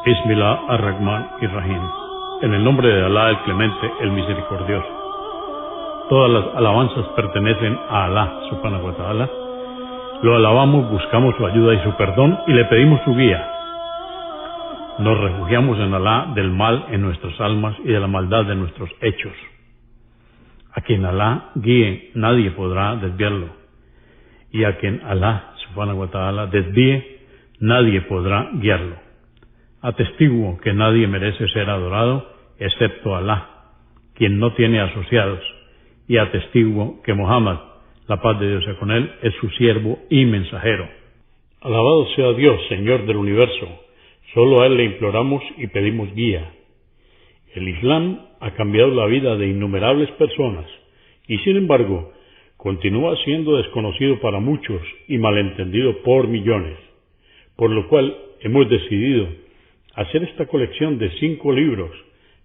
Bismillah ar-Rahman ir-Rahim. En el nombre de Alá, el Clemente, el Misericordioso. Todas las alabanzas pertenecen a Alá, subhanahu wa ta'ala. Lo alabamos, buscamos su ayuda y su perdón y le pedimos su guía. Nos refugiamos en Alá del mal en nuestras almas y de la maldad de nuestros hechos. A quien Alá guíe, nadie podrá desviarlo. Y a quien Alá, subhanahu wa ta'ala, desvíe, nadie podrá guiarlo. Atestiguo que nadie merece ser adorado excepto Alá, quien no tiene asociados, y atestiguo que Muhammad, la paz de Dios sea con él, es su siervo y mensajero. Alabado sea Dios, Señor del universo. Solo a Él le imploramos y pedimos guía. El Islam ha cambiado la vida de innumerables personas y, sin embargo, continúa siendo desconocido para muchos y malentendido por millones, por lo cual hemos decidido hacer esta colección de 5 libros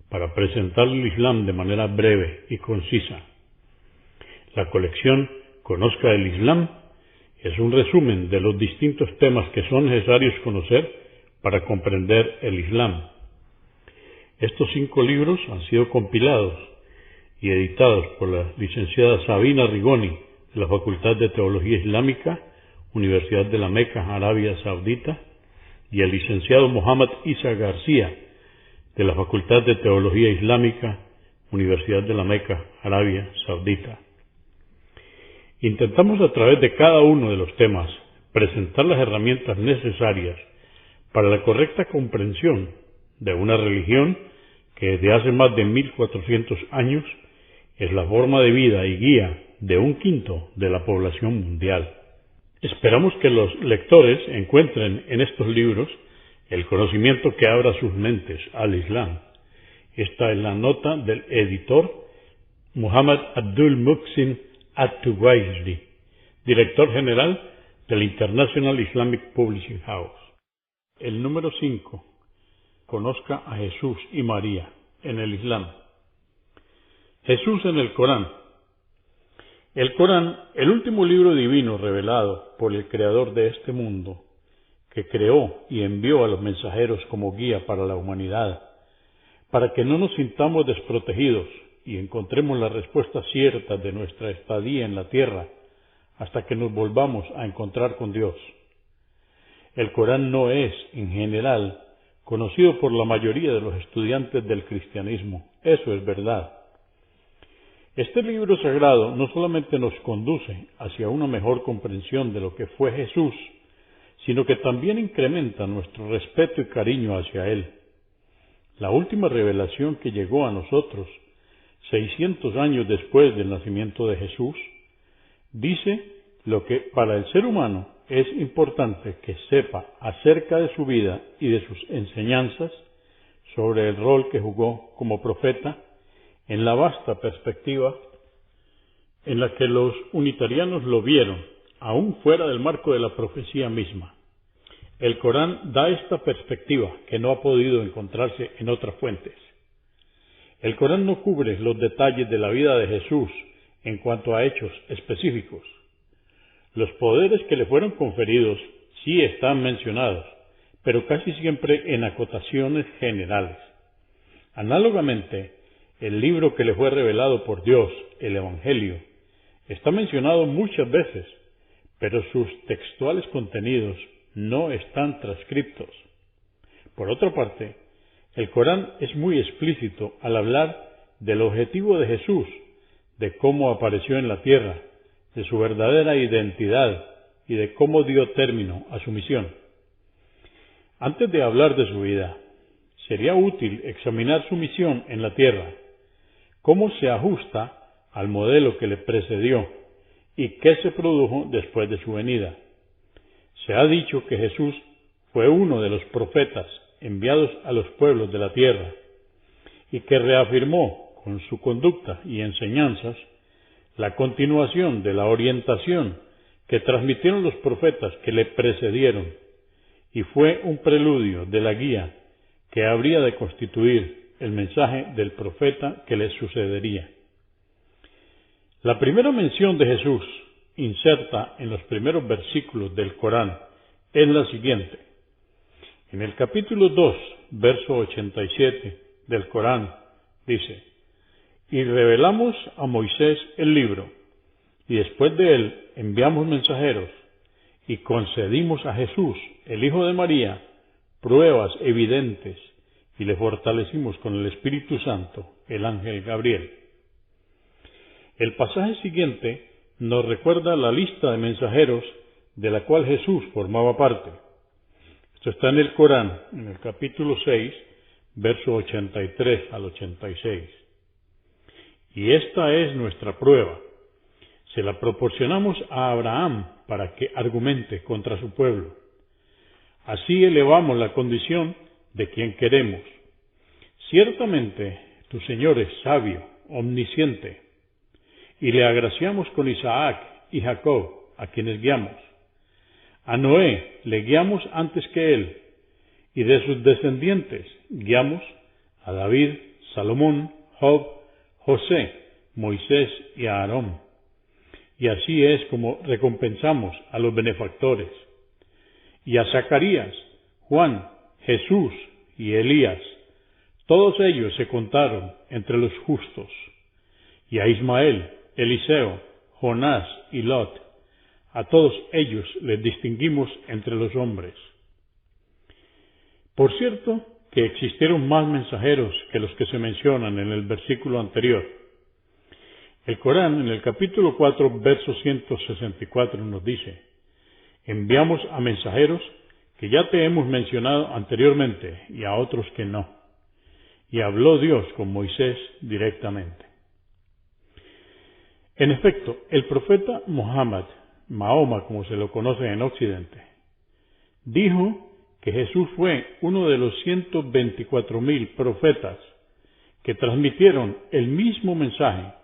para presentar el Islam de manera breve y concisa. La colección Conozca el Islam es un resumen de los distintos temas que son necesarios conocer para comprender el Islam. Estos 5 libros han sido compilados y editados por la licenciada Sabina Rigoni de la Facultad de Teología Islámica, Universidad de la Meca, Arabia Saudita, y el licenciado Mohammad Isa García de la Facultad de Teología Islámica, Universidad de la Meca, Arabia Saudita. Intentamos a través de cada uno de los temas presentar las herramientas necesarias para la correcta comprensión de una religión que desde hace más de 1400 años es la forma de vida y guía de 1/5 de la población mundial. Esperamos que los lectores encuentren en estos libros el conocimiento que abra sus mentes al Islam. Esta es la nota del editor Muhammad Abdul Muhsin At-Tuwaisri, director general del International Islamic Publishing House. El número 5. Conozca a Jesús y María en el Islam. Jesús en el Corán. El Corán, el último libro divino revelado por el Creador de este mundo, que creó y envió a los mensajeros como guía para la humanidad, para que no nos sintamos desprotegidos y encontremos la respuesta cierta de nuestra estadía en la tierra hasta que nos volvamos a encontrar con Dios. El Corán no es, en general, conocido por la mayoría de los estudiantes del cristianismo. Eso es verdad. Este libro sagrado no solamente nos conduce hacia una mejor comprensión de lo que fue Jesús, sino que también incrementa nuestro respeto y cariño hacia Él. La última revelación que llegó a nosotros 600 años después del nacimiento de Jesús, dice lo que para el ser humano es importante que sepa acerca de su vida y de sus enseñanzas sobre el rol que jugó como profeta en la vasta perspectiva en la que los unitarianos lo vieron, aún fuera del marco de la profecía misma. El Corán da esta perspectiva que no ha podido encontrarse en otras fuentes. El Corán no cubre los detalles de la vida de Jesús en cuanto a hechos específicos. Los poderes que le fueron conferidos sí están mencionados, pero casi siempre en acotaciones generales. Análogamente, el libro que le fue revelado por Dios, el Evangelio, está mencionado muchas veces, pero sus textuales contenidos no están transcriptos. Por otra parte, el Corán es muy explícito al hablar del objetivo de Jesús, de cómo apareció en la tierra, de su verdadera identidad y de cómo dio término a su misión. Antes de hablar de su vida, sería útil examinar su misión en la tierra, cómo se ajusta al modelo que le precedió y qué se produjo después de su venida. Se ha dicho que Jesús fue uno de los profetas enviados a los pueblos de la tierra y que reafirmó con su conducta y enseñanzas la continuación de la orientación que transmitieron los profetas que le precedieron y fue un preludio de la guía que habría de constituir el mensaje del profeta que le sucedería. La primera mención de Jesús, inserta en los primeros versículos del Corán, es la siguiente. En el capítulo 2 verso 87 del Corán, dice: y revelamos a Moisés el libro, y después de él enviamos mensajeros, y concedimos a Jesús, el Hijo de María, pruebas evidentes, y le fortalecimos con el Espíritu Santo, el ángel Gabriel. El pasaje siguiente nos recuerda la lista de mensajeros de la cual Jesús formaba parte. Esto está en el Corán, en el capítulo 6, verso 83 al 86. Y esta es nuestra prueba. Se la proporcionamos a Abraham para que argumente contra su pueblo. Así elevamos la condición de quien queremos. Ciertamente tu Señor es sabio, omnisciente, y le agraciamos con Isaac y Jacob, a quienes guiamos. A Noé le guiamos antes que él, y de sus descendientes guiamos a David, Salomón, Job, José, Moisés y a Aarón. Y así es como recompensamos a los benefactores. Y a Zacarías, Juan, Jesús y Elías, todos ellos se contaron entre los justos. Y a Ismael, Eliseo, Jonás y Lot, a todos ellos les distinguimos entre los hombres. Por cierto, que existieron más mensajeros que los que se mencionan en el versículo anterior. El Corán, en el capítulo 4, verso 164, nos dice: enviamos a mensajeros que ya te hemos mencionado anteriormente y a otros que no. Y habló Dios con Moisés directamente. En efecto, el profeta Muhammad, Mahoma como se lo conoce en Occidente, dijo que Jesús fue uno de los 124,000 profetas que transmitieron el mismo mensaje.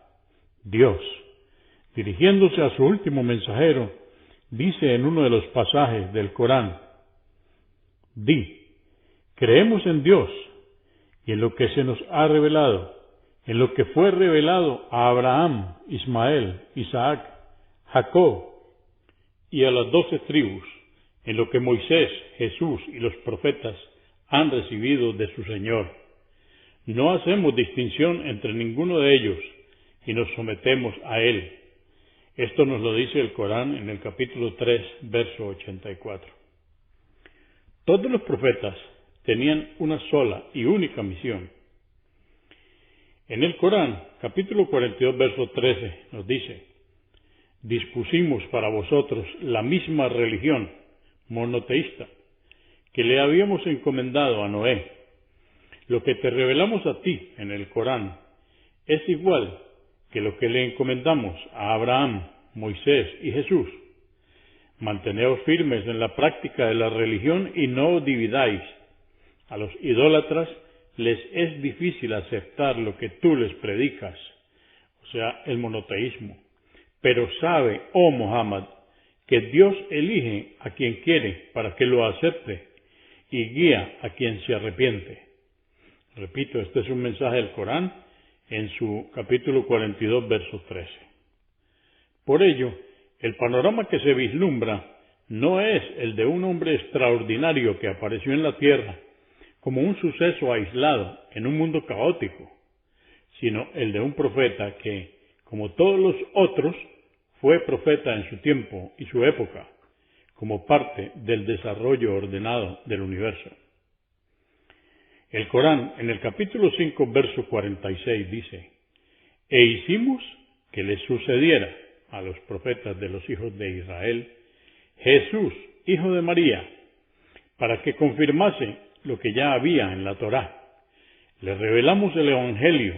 Dios, dirigiéndose a su último mensajero, dice en uno de los pasajes del Corán: di, creemos en Dios y en lo que se nos ha revelado, en lo que fue revelado a Abraham, Ismael, Isaac, Jacob y a las 12 tribus, en lo que Moisés, Jesús y los profetas han recibido de su Señor. No hacemos distinción entre ninguno de ellos y nos sometemos a Él. Esto nos lo dice el Corán en el capítulo 3, verso 84. Todos los profetas tenían una sola y única misión. En el Corán, capítulo 42, verso 13, nos dice: dispusimos para vosotros la misma religión monoteísta que le habíamos encomendado a Noé. Lo que te revelamos a ti en el Corán es igual que lo que le encomendamos a Abraham, Moisés y Jesús. Manteneos firmes en la práctica de la religión y no os dividáis. A los idólatras les es difícil aceptar lo que tú les predicas, o sea, el monoteísmo. Pero sabe, oh Muhammad, que Dios elige a quien quiere para que lo acepte y guía a quien se arrepiente. Repito, este es un mensaje del Corán en su capítulo 42, verso 13. Por ello, el panorama que se vislumbra no es el de un hombre extraordinario que apareció en la tierra como un suceso aislado en un mundo caótico, sino el de un profeta que, como todos los otros, fue profeta en su tiempo y su época, como parte del desarrollo ordenado del universo. El Corán, en el capítulo 5, verso 46, dice: e hicimos que les sucediera a los profetas de los hijos de Israel Jesús, hijo de María, para que confirmase lo que ya había en la Torá. Les revelamos el Evangelio,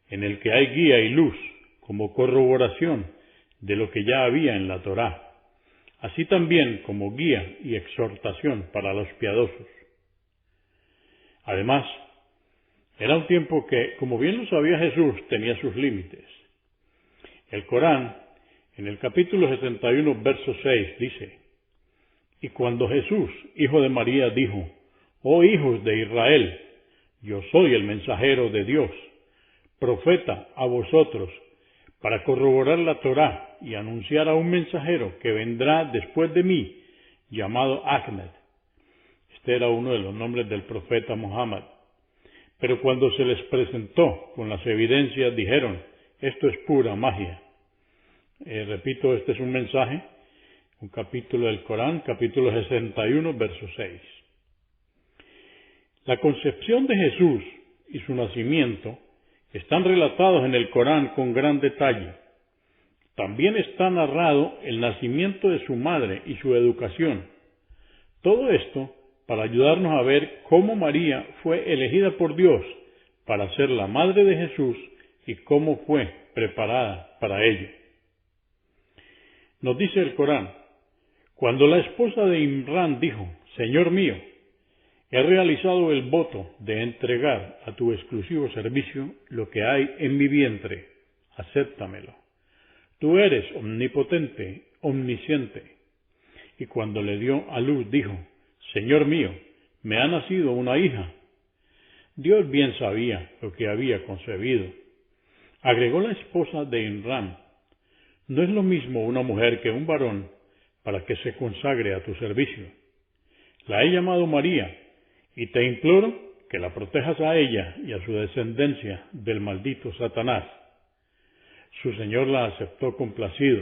en el que hay guía y luz, como corroboración de lo que ya había en la Torá, así también como guía y exhortación para los piadosos. Además, era un tiempo que, como bien lo sabía Jesús, tenía sus límites. El Corán, en el capítulo 71, verso 6, dice: y cuando Jesús, hijo de María, dijo: oh hijos de Israel, yo soy el mensajero de Dios, profeta a vosotros, para corroborar la Torá y anunciar a un mensajero que vendrá después de mí, llamado Ahmed. Este era uno de los nombres del profeta Muhammad. Pero cuando se les presentó con las evidencias, dijeron, esto es pura magia. Repito, este es un mensaje, un capítulo del Corán, capítulo 61, verso 6. La concepción de Jesús y su nacimiento están relatados en el Corán con gran detalle. También está narrado el nacimiento de su madre y su educación. Todo esto para ayudarnos a ver cómo María fue elegida por Dios para ser la madre de Jesús y cómo fue preparada para ello. Nos dice el Corán, cuando la esposa de Imrán dijo, Señor mío, he realizado el voto de entregar a tu exclusivo servicio lo que hay en mi vientre, acéptamelo. Tú eres omnipotente, omnisciente. Y cuando le dio a luz dijo, Señor mío, me ha nacido una hija. Dios bien sabía lo que había concebido. Agregó la esposa de Imrán, no es lo mismo una mujer que un varón para que se consagre a tu servicio. La he llamado María, y te imploro que la protejas a ella y a su descendencia del maldito Satanás. Su señor la aceptó complacido,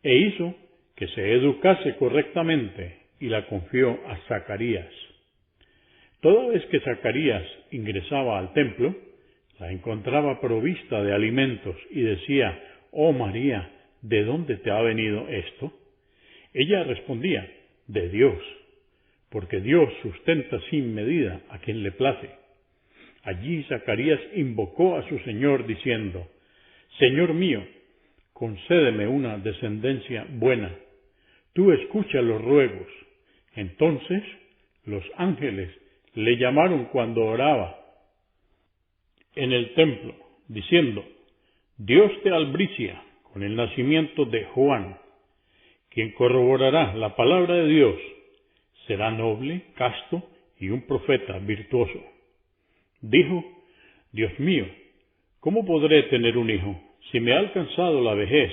e hizo que se educase correctamente y la confió a Zacarías. Toda vez que Zacarías ingresaba al templo, la encontraba provista de alimentos y decía, «Oh María, ¿de dónde te ha venido esto?» Ella respondía, «De Dios», porque Dios sustenta sin medida a quien le place. Allí Zacarías invocó a su Señor diciendo, «Señor mío, concédeme una descendencia buena. Tú escucha los ruegos». Entonces los ángeles le llamaron cuando oraba en el templo, diciendo, «Dios te albricia con el nacimiento de Juan, quien corroborará la palabra de Dios. Será noble, casto y un profeta virtuoso». Dijo, «Dios mío, ¿cómo podré tener un hijo si me ha alcanzado la vejez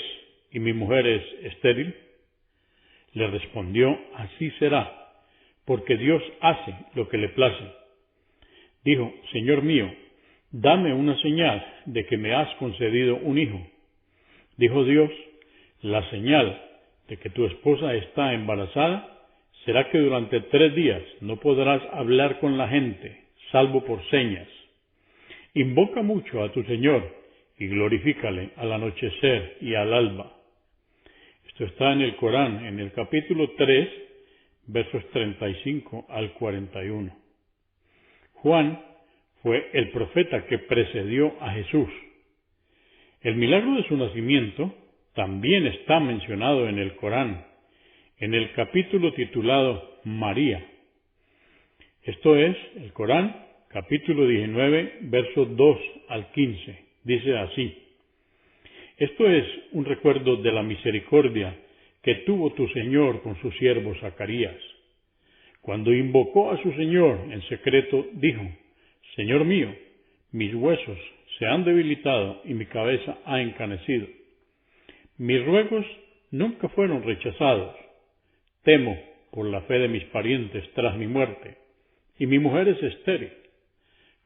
y mi mujer es estéril?» Le respondió, «Así será, porque Dios hace lo que le place». Dijo, «Señor mío, dame una señal de que me has concedido un hijo». Dijo Dios, «La señal de que tu esposa está embarazada será que durante 3 días no podrás hablar con la gente, salvo por señas. Invoca mucho a tu Señor y glorifícale al anochecer y al alba». Esto está en el Corán, en el capítulo 3, versos 35 al 41. Juan fue el profeta que precedió a Jesús. El milagro de su nacimiento también está mencionado en el Corán, en el capítulo titulado María. Esto es el Corán, capítulo 19, versos 2 al 15. Dice así, «Esto es un recuerdo de la misericordia que tuvo tu Señor con su siervo Zacarías. Cuando invocó a su Señor en secreto, dijo, Señor mío, mis huesos se han debilitado y mi cabeza ha encanecido. Mis ruegos nunca fueron rechazados. Temo por la fe de mis parientes tras mi muerte, y mi mujer es estéril.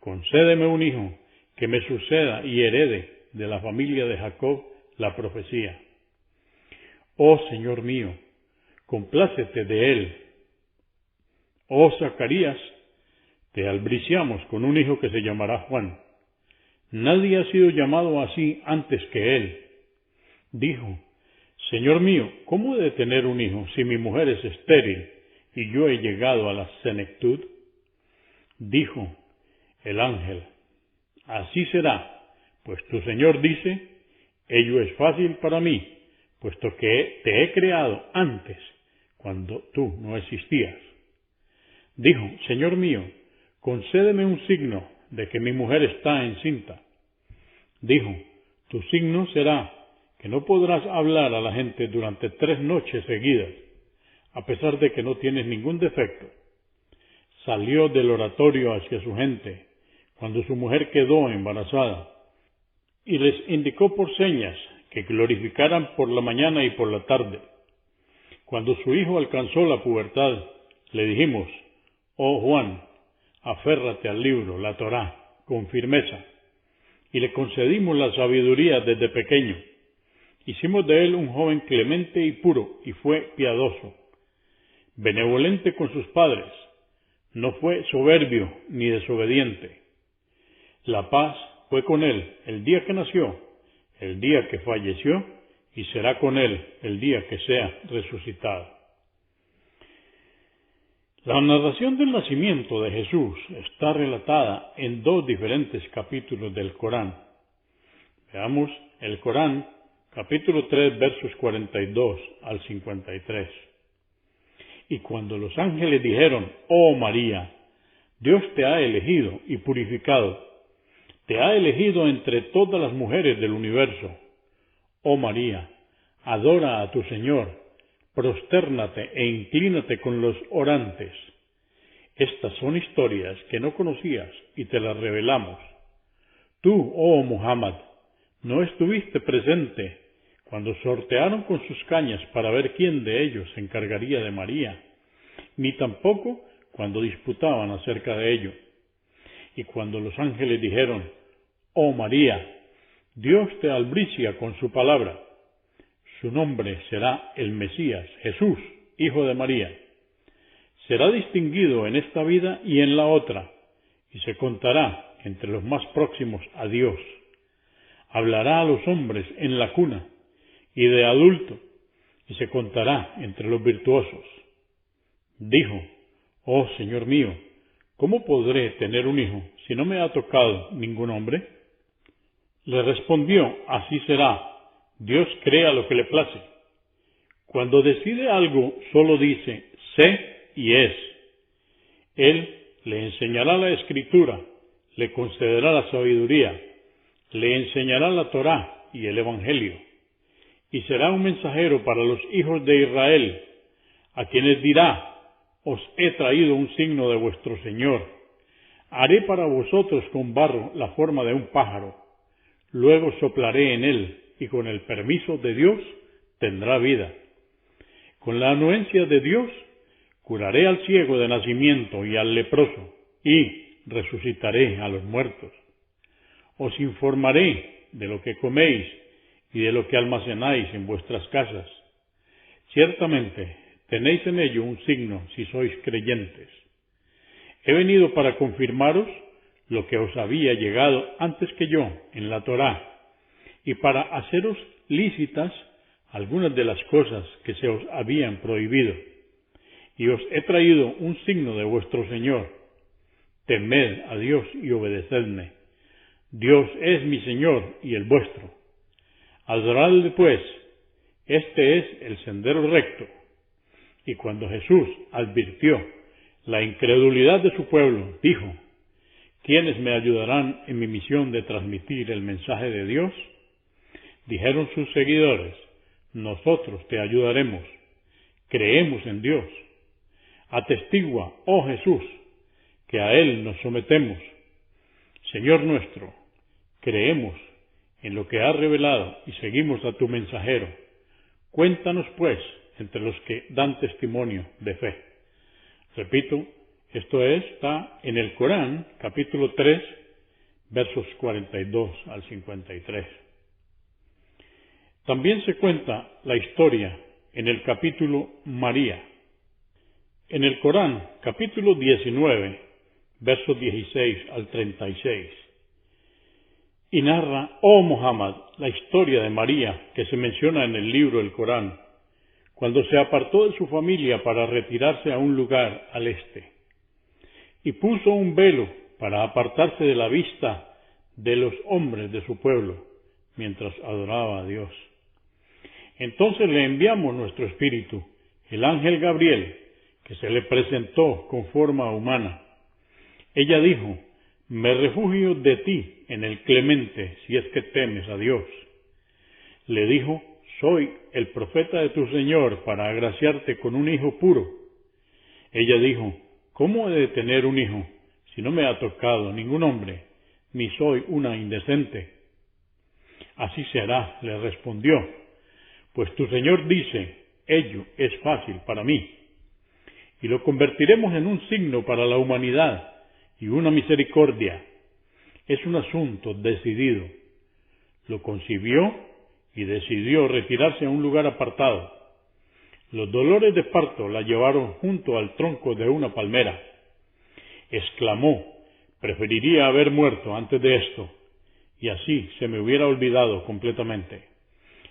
Concédeme un hijo que me suceda y herede de la familia de Jacob la profecía. Oh Señor mío, complácete de él. Oh Zacarías, te albriciamos con un hijo que se llamará Juan. Nadie ha sido llamado así antes que él. Dijo, Señor mío, ¿cómo he de tener un hijo si mi mujer es estéril y yo he llegado a la senectud? Dijo el ángel, así será, pues tu Señor dice, ello es fácil para mí, puesto que te he creado antes, cuando tú no existías. Dijo, Señor mío, concédeme un signo de que mi mujer está encinta. Dijo, tu signo será que no podrás hablar a la gente durante 3 noches seguidas, a pesar de que no tienes ningún defecto. Salió del oratorio hacia su gente, cuando su mujer quedó embarazada, y les indicó por señas que glorificaran por la mañana y por la tarde. Cuando su hijo alcanzó la pubertad, le dijimos, Oh Juan, aférrate al libro, la Torá, con firmeza. Y le concedimos la sabiduría desde pequeño. Hicimos de él un joven clemente y puro, y fue piadoso, benevolente con sus padres, no fue soberbio ni desobediente. La paz fue con él el día que nació, el día que falleció, y será con él el día que sea resucitado. La narración del nacimiento de Jesús está relatada en dos diferentes capítulos del Corán. Veamos el Corán, capítulo 3, versos 42 al 53. Y cuando los ángeles dijeron: Oh María, Dios te ha elegido y purificado, te ha elegido entre todas las mujeres del universo. Oh María, adora a tu Señor, prostérnate e inclínate con los orantes. Estas son historias que no conocías y te las revelamos. Tú, oh Muhammad, no estuviste presente cuando sortearon con sus cañas para ver quién de ellos se encargaría de María, ni tampoco cuando disputaban acerca de ello. Y cuando los ángeles dijeron: Oh María, Dios te albricia con su palabra, su nombre será el Mesías, Jesús, hijo de María. Será distinguido en esta vida y en la otra, y se contará entre los más próximos a Dios. Hablará a los hombres en la cuna y de adulto, y se contará entre los virtuosos. Dijo: Oh Señor mío, ¿cómo podré tener un hijo si no me ha tocado ningún hombre? Le respondió: Así será, Dios crea lo que le place. Cuando decide algo, solo dice: sé y es. Él le enseñará la escritura, le concederá la sabiduría, le enseñará la Torá y el Evangelio, y será un mensajero para los hijos de Israel, a quienes dirá: Os he traído un signo de vuestro Señor. Haré para vosotros con barro la forma de un pájaro, luego soplaré en él, y con el permiso de Dios tendrá vida. Con la anuencia de Dios curaré al ciego de nacimiento y al leproso, y resucitaré a los muertos. Os informaré de lo que coméis y de lo que almacenáis en vuestras casas. Ciertamente tenéis en ello un signo si sois creyentes. He venido para confirmaros lo que os había llegado antes que yo en la Torá, y para haceros lícitas algunas de las cosas que se os habían prohibido. Y os he traído un signo de vuestro Señor. Temed a Dios y obedecedme. Dios es mi Señor y el vuestro. Adoradle pues, este es el sendero recto. Y cuando Jesús advirtió la incredulidad de su pueblo, dijo: ¿Quiénes me ayudarán en mi misión de transmitir el mensaje de Dios? Dijeron sus seguidores: nosotros te ayudaremos, creemos en Dios. Atestigua, oh Jesús, que a Él nos sometemos. Señor nuestro, creemos en lo que has revelado y seguimos a tu mensajero. Cuéntanos pues entre los que dan testimonio de fe. Repito, esto está en el Corán, capítulo 3, versos 42 al 53. También se cuenta la historia en el capítulo María. En el Corán, capítulo 19, versos 16 al 36, y narra, oh Muhammad, la historia de María que se menciona en el libro del Corán, cuando se apartó de su familia para retirarse a un lugar al este, y puso un velo para apartarse de la vista de los hombres de su pueblo, mientras adoraba a Dios. Entonces le enviamos nuestro espíritu, el ángel Gabriel, que se le presentó con forma humana. Ella dijo: me refugio de ti en el Clemente, si es que temes a Dios. Le dijo: soy el profeta de tu Señor para agraciarte con un hijo puro. Ella dijo: ¿cómo he de tener un hijo si no me ha tocado ningún hombre, ni soy una indecente? Así será, le respondió, pues tu Señor dice: ello es fácil para mí. y lo convertiremos en un signo para la humanidad y una misericordia. Es un asunto decidido. Lo concibió y decidió retirarse a un lugar apartado. Los dolores de parto la llevaron junto al tronco de una palmera. Exclamó: preferiría haber muerto antes de esto, y así se me hubiera olvidado completamente.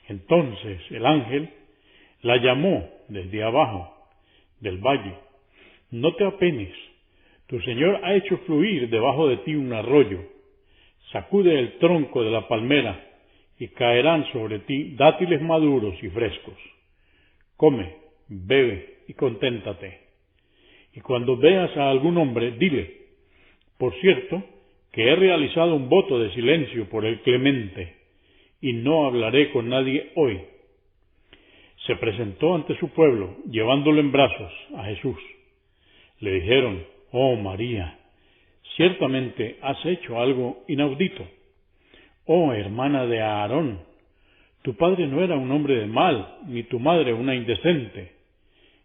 Entonces el ángel la llamó desde abajo del valle: no te apenes, tu Señor ha hecho fluir debajo de ti un arroyo. Sacude el tronco de la palmera y caerán sobre ti dátiles maduros y frescos. Come, bebe y conténtate. Y cuando veas a algún hombre, dile: por cierto, que he realizado un voto de silencio por el Clemente, y no hablaré con nadie hoy. Se presentó ante su pueblo, llevándolo en brazos a Jesús. Le dijeron: oh María, ciertamente has hecho algo inaudito. Oh hermana de Aarón, tu padre no era un hombre de mal, ni tu madre una indecente.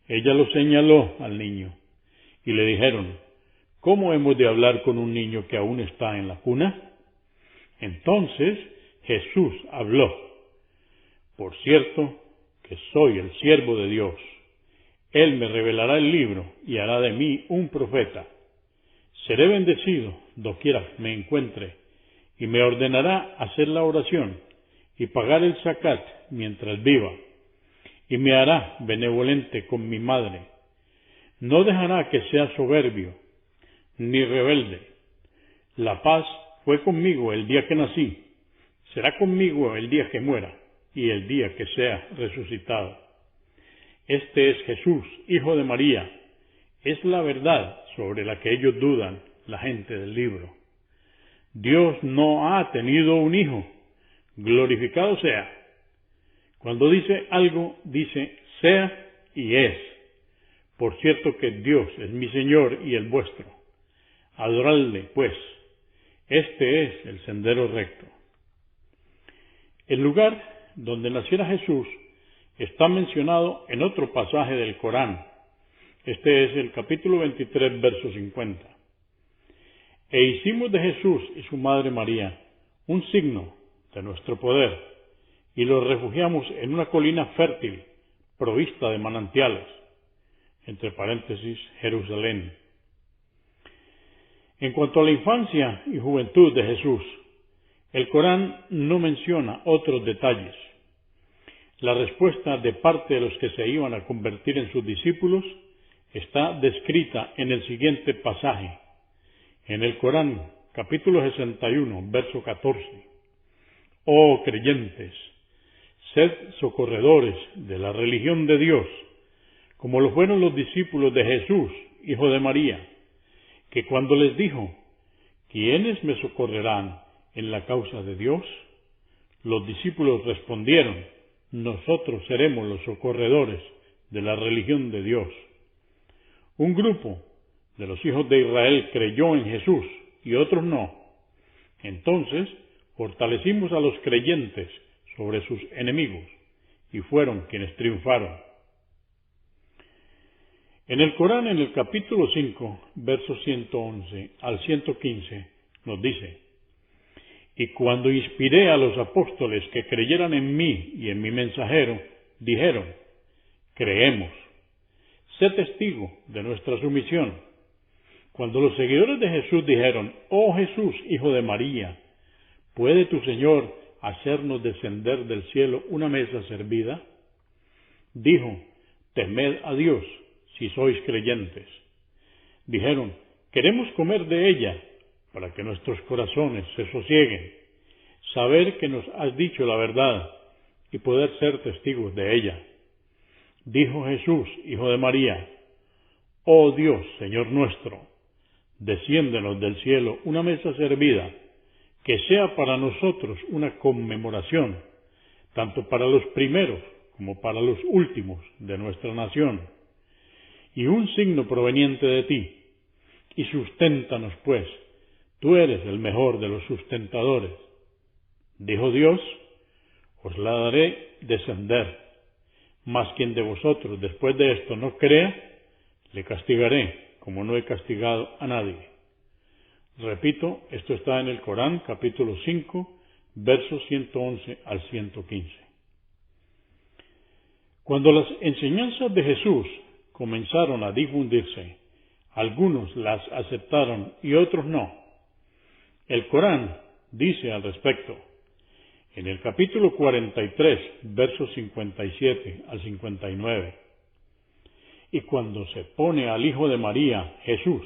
Ella lo señaló al niño, y le dijeron: ¿cómo hemos de hablar con un niño que aún está en la cuna? Entonces Jesús habló: por cierto que soy el siervo de Dios. Él me revelará el libro y hará de mí un profeta. Seré bendecido doquiera me encuentre, y me ordenará hacer la oración y pagar el zacat mientras viva, y me hará benevolente con mi madre. No dejará que sea soberbio ni rebelde. La paz fue conmigo el día que nací, será conmigo el día que muera y el día que sea resucitado. Este es Jesús, hijo de María. Es la verdad sobre la que ellos dudan, la gente del libro. Dios no ha tenido un hijo, glorificado sea. Cuando dice algo, dice sea y es. Por cierto que Dios es mi Señor y el vuestro. Adoradle, pues. Este es el sendero recto. El lugar donde naciera Jesús está mencionado en otro pasaje del Corán. Este es el capítulo 23, verso 50. E hicimos de Jesús y su madre María un signo de nuestro poder, y los refugiamos en una colina fértil, provista de manantiales, entre paréntesis, Jerusalén. En cuanto a la infancia y juventud de Jesús, el Corán no menciona otros detalles. La respuesta de parte de los que se iban a convertir en sus discípulos está descrita en el siguiente pasaje, en el Corán, capítulo 61, verso 14. Oh creyentes, sed socorredores de la religión de Dios, como lo fueron los discípulos de Jesús, hijo de María, que cuando les dijo: ¿quiénes me socorrerán en la causa de Dios? Los discípulos respondieron: nosotros seremos los socorredores de la religión de Dios. Un grupo de los hijos de Israel creyó en Jesús y otros no. Entonces fortalecimos a los creyentes sobre sus enemigos y fueron quienes triunfaron. En el Corán, en el capítulo 5, versos 111 al 115, nos dice: y cuando inspiré a los apóstoles que creyeran en mí y en mi mensajero, dijeron: creemos. Sé testigo de nuestra sumisión. Cuando los seguidores de Jesús dijeron: oh Jesús, hijo de María, ¿puede tu Señor hacernos descender del cielo una mesa servida? Dijo: temed a Dios, si sois creyentes. Dijeron: queremos comer de ella, para que nuestros corazones se sosieguen, saber que nos has dicho la verdad y poder ser testigos de ella. Dijo Jesús, hijo de María: oh Dios, Señor nuestro, desciéndenos del cielo una mesa servida, que sea para nosotros una conmemoración, tanto para los primeros como para los últimos de nuestra nación, y un signo proveniente de ti, y susténtanos pues, tú eres el mejor de los sustentadores. Dijo Dios: os la daré descender, mas quien de vosotros después de esto no crea, le castigaré como no he castigado a nadie. Repito, esto está en el Corán, capítulo 5, versos 111 al 115. Cuando las enseñanzas de Jesús comenzaron a difundirse, algunos las aceptaron y otros no. El Corán dice al respecto, en el capítulo 43, versos 57 al 59, y cuando se pone al Hijo de María, Jesús,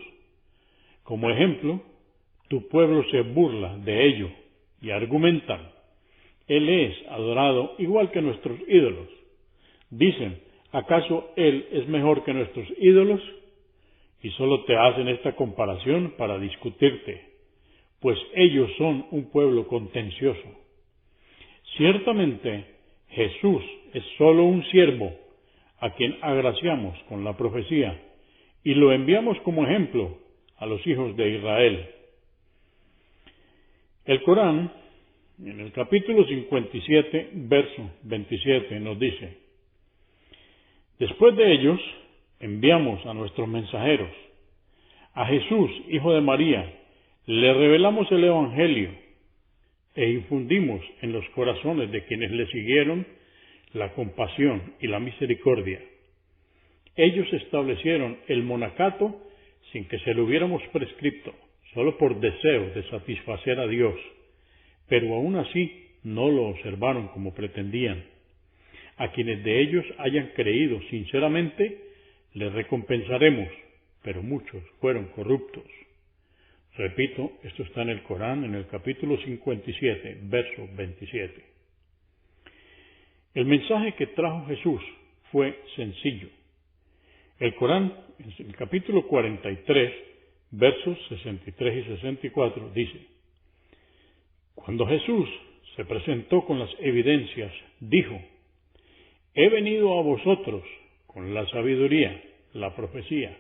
como ejemplo, tu pueblo se burla de ello y argumentan, Él es adorado igual que nuestros ídolos. Dicen, ¿acaso Él es mejor que nuestros ídolos? Y solo te hacen esta comparación para discutirte, pues ellos son un pueblo contencioso. Ciertamente, Jesús es solo un siervo a quien agraciamos con la profecía y lo enviamos como ejemplo a los hijos de Israel. El Corán, en el capítulo 57, verso 27, nos dice, después de ellos, enviamos a nuestros mensajeros. A Jesús, hijo de María, le revelamos el Evangelio e infundimos en los corazones de quienes le siguieron la compasión y la misericordia. Ellos establecieron el monacato sin que se lo hubiéramos prescripto, solo por deseo de satisfacer a Dios, pero aún así no lo observaron como pretendían. A quienes de ellos hayan creído sinceramente, les recompensaremos, pero muchos fueron corruptos. Repito, esto está en el Corán, en el capítulo 57, verso 27. El mensaje que trajo Jesús fue sencillo. El Corán, en el capítulo 43, versos 63 y 64, dice, cuando Jesús se presentó con las evidencias, dijo, he venido a vosotros con la sabiduría, la profecía,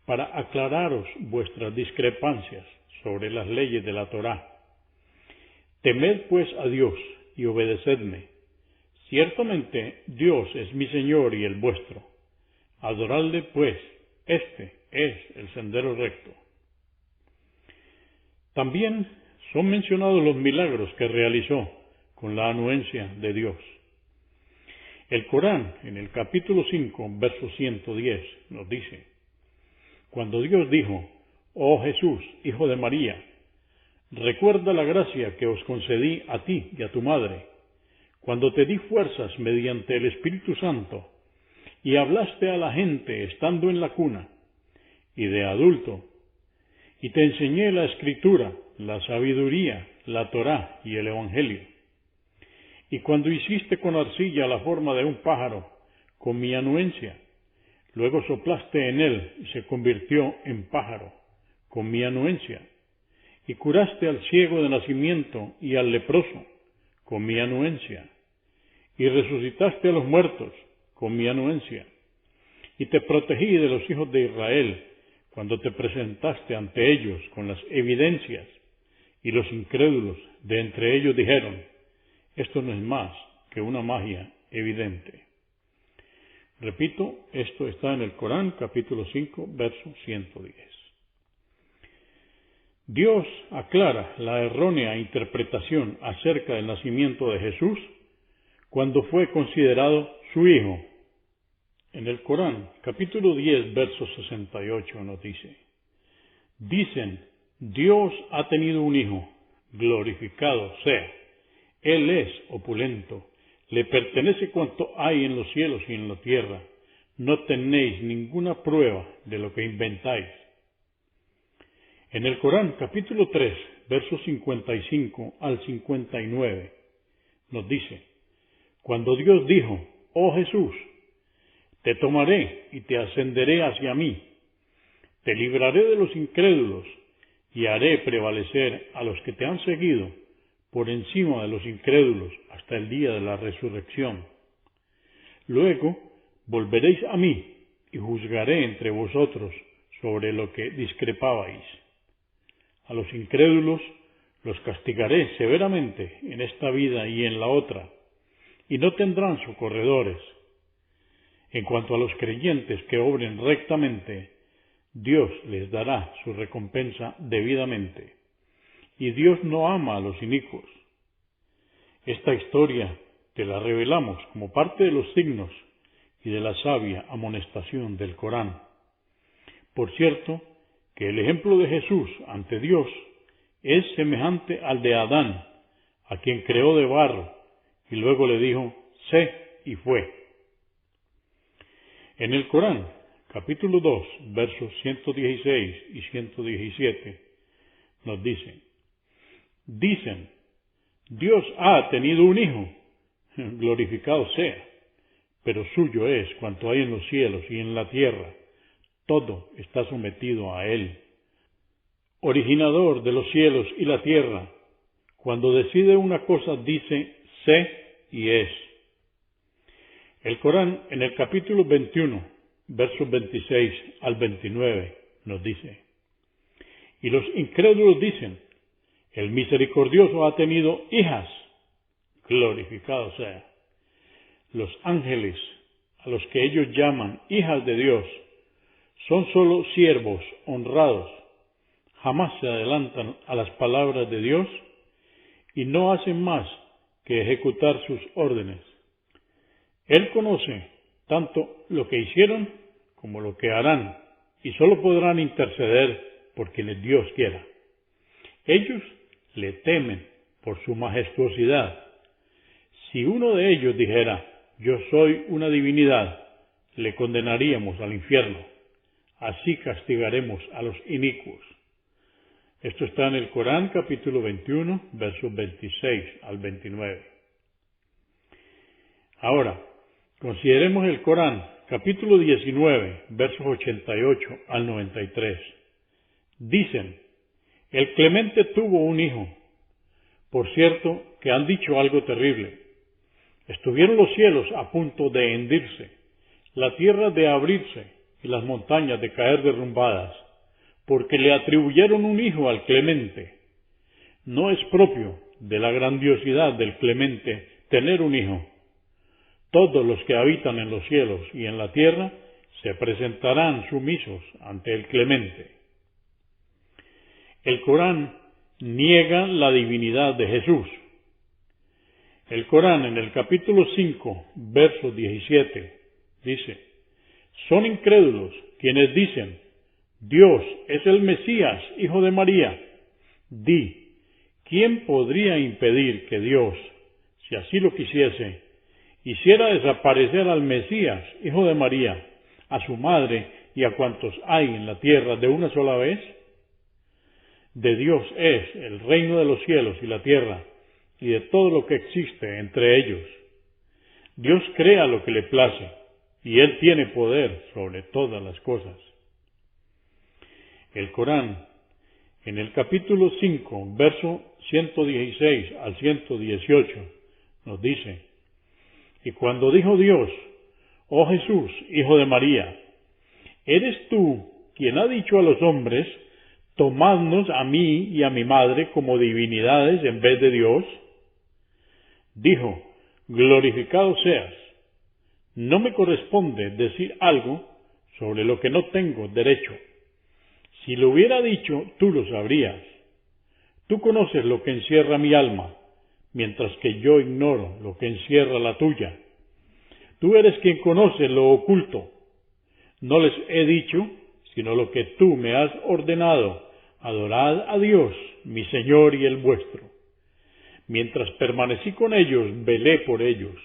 para aclararos vuestras discrepancias sobre las leyes de la Torá. Temed pues a Dios y obedecedme. Ciertamente Dios es mi Señor y el vuestro. Adoradle pues, este es el sendero recto. También son mencionados los milagros que realizó con la anuencia de Dios. El Corán, en el capítulo 5, verso 110, nos dice, cuando Dios dijo, oh Jesús, hijo de María, recuerda la gracia que os concedí a ti y a tu madre, cuando te di fuerzas mediante el Espíritu Santo, y hablaste a la gente estando en la cuna, y de adulto, y te enseñé la Escritura, la sabiduría, la Torá y el Evangelio. Y cuando hiciste con arcilla la forma de un pájaro, con mi anuencia, luego soplaste en él y se convirtió en pájaro, con mi anuencia, y curaste al ciego de nacimiento y al leproso, con mi anuencia, y resucitaste a los muertos, con mi anuencia, y te protegí de los hijos de Israel, cuando te presentaste ante ellos con las evidencias, y los incrédulos de entre ellos dijeron, esto no es más que una magia evidente. Repito, esto está en el Corán, capítulo 5, verso 110. Dios aclara la errónea interpretación acerca del nacimiento de Jesús cuando fue considerado su hijo. En el Corán, capítulo 10, verso 68 nos dice, dicen, Dios ha tenido un hijo, glorificado sea. Él es opulento, le pertenece cuanto hay en los cielos y en la tierra. No tenéis ninguna prueba de lo que inventáis. En el Corán, capítulo 3, versos 55 al 59, nos dice, cuando Dios dijo, oh Jesús, te tomaré y te ascenderé hacia mí, te libraré de los incrédulos y haré prevalecer a los que te han seguido por encima de los incrédulos hasta el día de la resurrección. Luego volveréis a mí y juzgaré entre vosotros sobre lo que discrepabais. A los incrédulos los castigaré severamente en esta vida y en la otra, y no tendrán socorredores. En cuanto a los creyentes que obren rectamente, Dios les dará su recompensa debidamente. Y Dios no ama a los inicuos. Esta historia te la revelamos como parte de los signos y de la sabia amonestación del Corán. Por cierto, que el ejemplo de Jesús ante Dios es semejante al de Adán, a quien creó de barro, y luego le dijo, sé, y fue. En el Corán, capítulo 2, versos 116 y 117, nos dicen, Dios ha tenido un hijo, glorificado sea, pero suyo es cuanto hay en los cielos y en la tierra, todo está sometido a él. Originador de los cielos y la tierra, cuando decide una cosa dice, sé y es. El Corán, en el capítulo 21, versos 26 al 29, nos dice, y los incrédulos dicen, el misericordioso ha tenido hijas, glorificado sea. Los ángeles, a los que ellos llaman hijas de Dios, son sólo siervos honrados, jamás se adelantan a las palabras de Dios y no hacen más que ejecutar sus órdenes. Él conoce tanto lo que hicieron como lo que harán, y sólo podrán interceder por quienes Dios quiera. Ellos le temen por su majestuosidad. Si uno de ellos dijera, yo soy una divinidad, le condenaríamos al infierno. Así castigaremos a los inicuos. Esto está en el Corán, capítulo 21, versos 26 al 29. Ahora, consideremos el Corán, capítulo 19, versos 88 al 93. Dicen, el Clemente tuvo un hijo. Por cierto, que han dicho algo terrible. Estuvieron los cielos a punto de hendirse, la tierra de abrirse y las montañas de caer derrumbadas, porque le atribuyeron un hijo al Clemente. No es propio de la grandiosidad del Clemente tener un hijo. Todos los que habitan en los cielos y en la tierra se presentarán sumisos ante el Clemente. El Corán niega la divinidad de Jesús. El Corán, en el capítulo 5, verso 17, dice, son incrédulos quienes dicen, Dios es el Mesías, hijo de María. Di, ¿quién podría impedir que Dios, si así lo quisiese, hiciera desaparecer al Mesías, hijo de María, a su madre y a cuantos hay en la tierra de una sola vez? De Dios es el reino de los cielos y la tierra, y de todo lo que existe entre ellos. Dios crea lo que le place, y Él tiene poder sobre todas las cosas. El Corán, en el capítulo 5, verso 116 al 118, nos dice, y cuando dijo Dios, oh Jesús, hijo de María, ¿eres tú quien ha dicho a los hombres, tomadnos a mí y a mi madre como divinidades en vez de Dios? Dijo, glorificado seas. No me corresponde decir algo sobre lo que no tengo derecho. Si lo hubiera dicho, tú lo sabrías. Tú conoces lo que encierra mi alma, mientras que yo ignoro lo que encierra la tuya. Tú eres quien conoce lo oculto. No les he dicho, sino lo que tú me has ordenado. Adorad a Dios, mi Señor y el vuestro. Mientras permanecí con ellos, velé por ellos.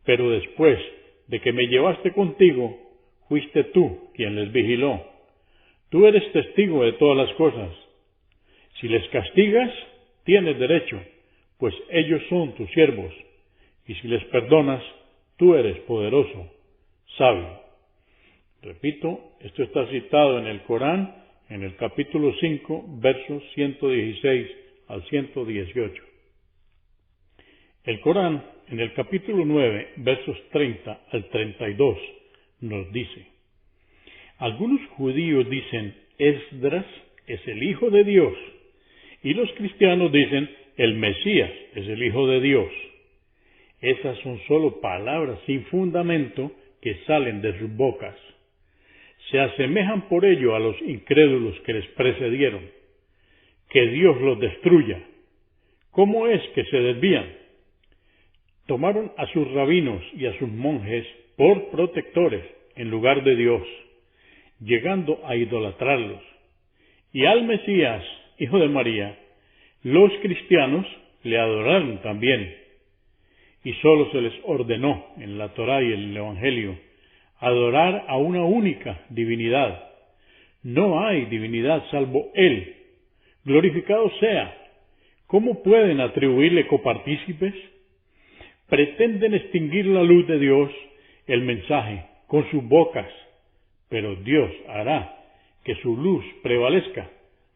Pero después de que me llevaste contigo, fuiste tú quien les vigiló. Tú eres testigo de todas las cosas. Si les castigas, tienes derecho, pues ellos son tus siervos. Y si les perdonas, tú eres poderoso, sabio. Repito, esto está citado en el Corán, en el capítulo 5, versos 116 al 118. El Corán, en el capítulo 9, versos 30 al 32, nos dice, algunos judíos dicen, Esdras es el Hijo de Dios, y los cristianos dicen, el Mesías es el Hijo de Dios. Esas son solo palabras sin fundamento que salen de sus bocas. Se asemejan por ello a los incrédulos que les precedieron. Que Dios los destruya. ¿Cómo es que se desvían? Tomaron a sus rabinos y a sus monjes por protectores en lugar de Dios, llegando a idolatrarlos. Y al Mesías, hijo de María, los cristianos le adoraron también. Y sólo se les ordenó en la Torá y en el Evangelio adorar a una única divinidad. No hay divinidad salvo Él. Glorificado sea. ¿Cómo pueden atribuirle copartícipes? Pretenden extinguir la luz de Dios, el mensaje, con sus bocas, pero Dios hará que su luz prevalezca,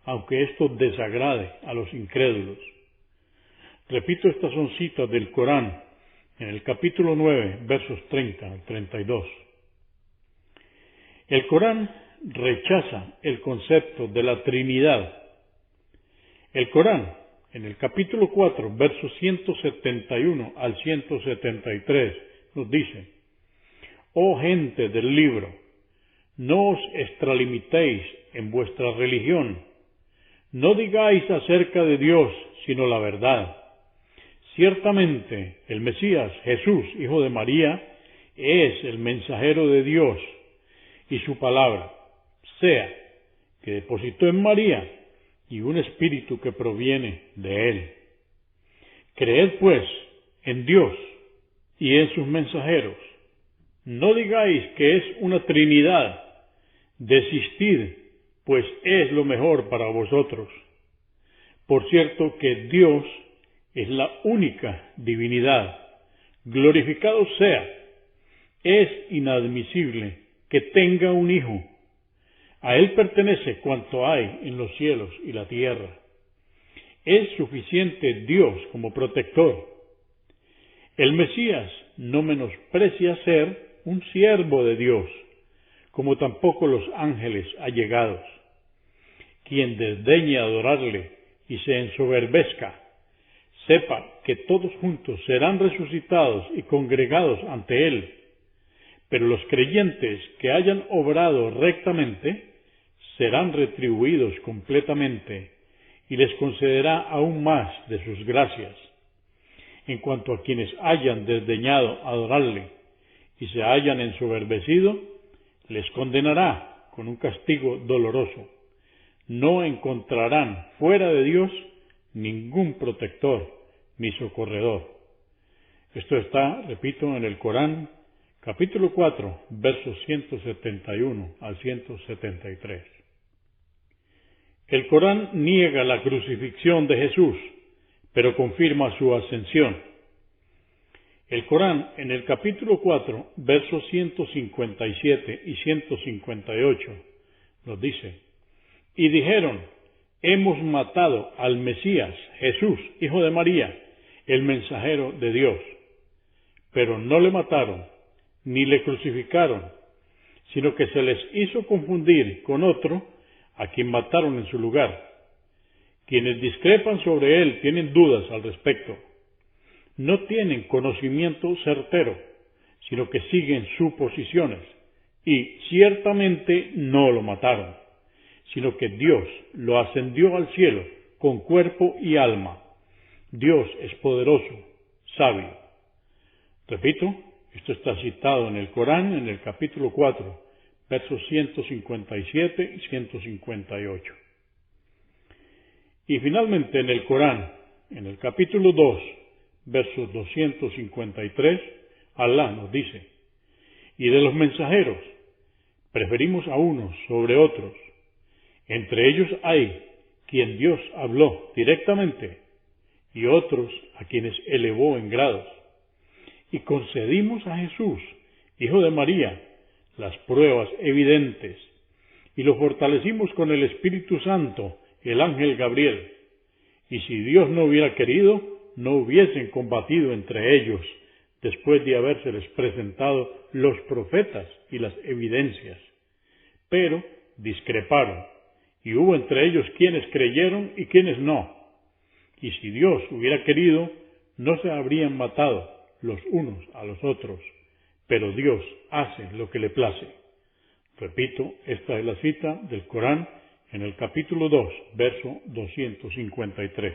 aunque esto desagrade a los incrédulos. Repito, estas son citas del Corán, en el capítulo 9, versos 30 al 32. El Corán rechaza el concepto de la Trinidad. El Corán, en el capítulo 4, versos 171 al 173, nos dice: Oh gente del libro, no os extralimitéis en vuestra religión, no digáis acerca de Dios sino la verdad. Ciertamente el Mesías, Jesús, hijo de María, es el mensajero de Dios, y su palabra, sea, que depositó en María, y un espíritu que proviene de él. Creed pues en Dios y en sus mensajeros. No digáis que es una Trinidad. Desistid, pues es lo mejor para vosotros. Por cierto que Dios es la única divinidad. Glorificado sea. Es inadmisible que tenga un hijo. A Él pertenece cuanto hay en los cielos y la tierra. Es suficiente Dios como protector. El Mesías no menosprecia ser un siervo de Dios, como tampoco los ángeles allegados. Quien desdeñe adorarle y se ensoberbezca, sepa que todos juntos serán resucitados y congregados ante Él. Pero los creyentes que hayan obrado rectamente serán retribuidos completamente y les concederá aún más de sus gracias. En cuanto a quienes hayan desdeñado adorarle y se hayan ensoberbecido, les condenará con un castigo doloroso. No encontrarán fuera de Dios ningún protector ni socorredor. Esto está, repito, en el Corán, capítulo 4, versos 171 al 173. El Corán niega la crucifixión de Jesús, pero confirma su ascensión. El Corán, en el capítulo 4, versos 157 y 158, nos dice: Y dijeron: hemos matado al Mesías, Jesús, hijo de María, el mensajero de Dios. Pero no le mataron, ni le crucificaron, sino que se les hizo confundir con otro, a quien mataron en su lugar. Quienes discrepan sobre él tienen dudas al respecto. No tienen conocimiento certero, sino que siguen suposiciones, y ciertamente no lo mataron, sino que Dios lo ascendió al cielo con cuerpo y alma. Dios es poderoso, sabio. Repito, esto está citado en el Corán, en el capítulo 4, versos 157 y 158. Y finalmente en el Corán, en el capítulo 2, versos 253, Alá nos dice: y de los mensajeros preferimos a unos sobre otros. Entre ellos hay quien Dios habló directamente y otros a quienes elevó en grados. Y concedimos a Jesús, hijo de María, las pruebas evidentes, y lo fortalecimos con el Espíritu Santo, el ángel Gabriel. Y si Dios no hubiera querido, no hubiesen combatido entre ellos, después de habérseles presentado los profetas y las evidencias. Pero discreparon, y hubo entre ellos quienes creyeron y quienes no. Y si Dios hubiera querido, no se habrían matado los unos a los otros, pero Dios hace lo que le place. Repito, esta es la cita del Corán en el capítulo 2, verso 253.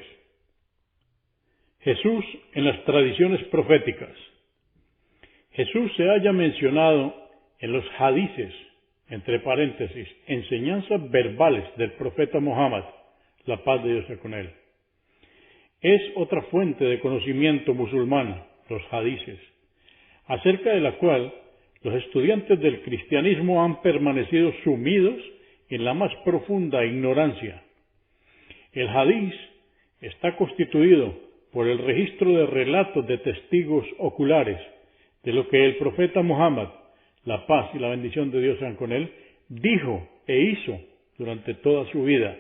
Jesús en las tradiciones proféticas. Jesús se halla mencionado en los hadices, entre paréntesis, enseñanzas verbales del profeta Muhammad, la paz de Dios sea con él. Es otra fuente de conocimiento musulmana, los hadices, acerca de la cual los estudiantes del cristianismo han permanecido sumidos en la más profunda ignorancia. El hadiz está constituido por el registro de relatos de testigos oculares de lo que el profeta Muhammad, la paz y la bendición de Dios sean con él, dijo e hizo durante toda su vida.